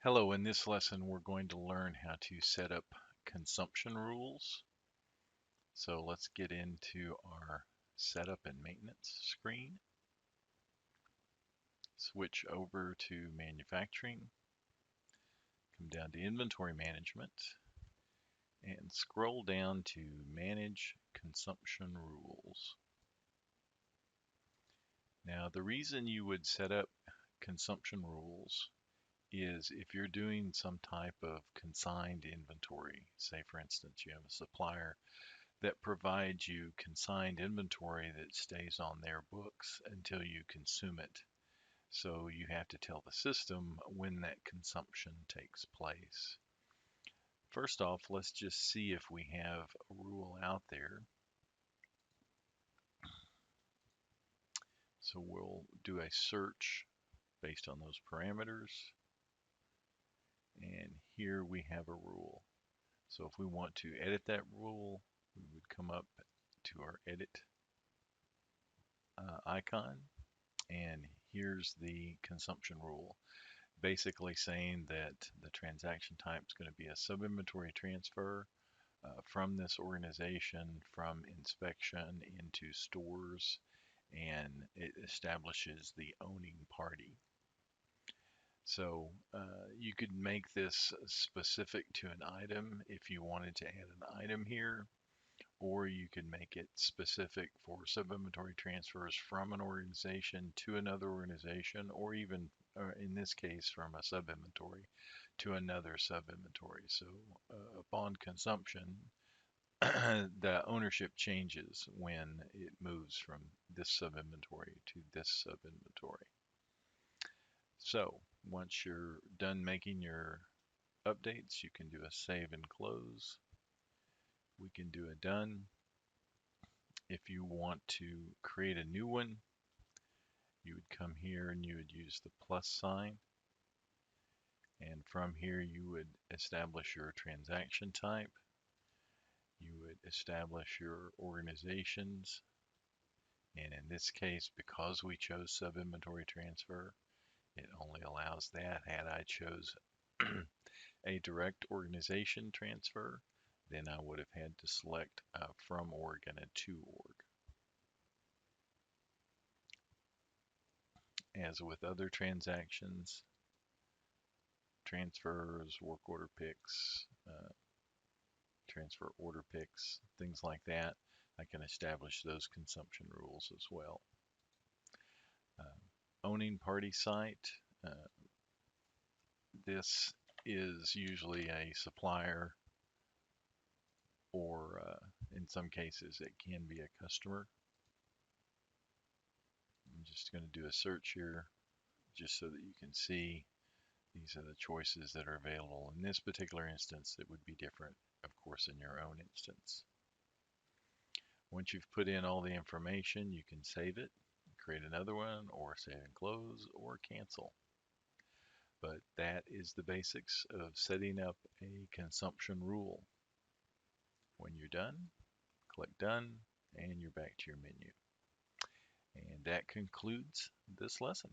Hello, in this lesson we're going to learn how to set up consumption rules. So let's get into our setup and maintenance screen. Switch over to manufacturing, come down to inventory management, and scroll down to manage consumption rules. Now the reason you would set up consumption rules is if you're doing some type of consigned inventory. Say for instance you have a supplier that provides you consigned inventory that stays on their books until you consume it. So you have to tell the system when that consumption takes place. First off, let's just see if we have a rule out there. So we'll do a search based on those parameters. And here we have a rule. So if we want to edit that rule, we would come up to our edit icon, and here's the consumption rule, basically saying that the transaction type is going to be a sub-inventory transfer from this organization from inspection into stores, and it establishes the owning party. So you could make this specific to an item if you wanted to add an item here, or you can make it specific for sub-inventory transfers from an organization to another organization, or even in this case from a sub-inventory to another sub-inventory. So upon consumption, the ownership changes when it moves from this sub-inventory to this sub-inventory. So once you're done making your updates, you can do a save and close. We can do a done. If you want to create a new one, you would come here and you would use the plus sign. And from here, you would establish your transaction type. You would establish your organizations. And in this case, because we chose sub-inventory transfer, it only allows that. Had I chose a direct organization transfer, then I would have had to select from org and a to org. As with other transactions, transfers, work order picks, transfer order picks, things like that, I can establish those consumption rules as well. Owning party site, this is usually a supplier, or in some cases it can be a customer. I'm just going to do a search here just so that you can see these are the choices that are available. In this particular instance, it would be different, of course, in your own instance. Once you've put in all the information, you can save it, create another one, or save and close, or cancel. But that is the basics of setting up a consumption rule. When you're done, click done, and you're back to your menu. And that concludes this lesson.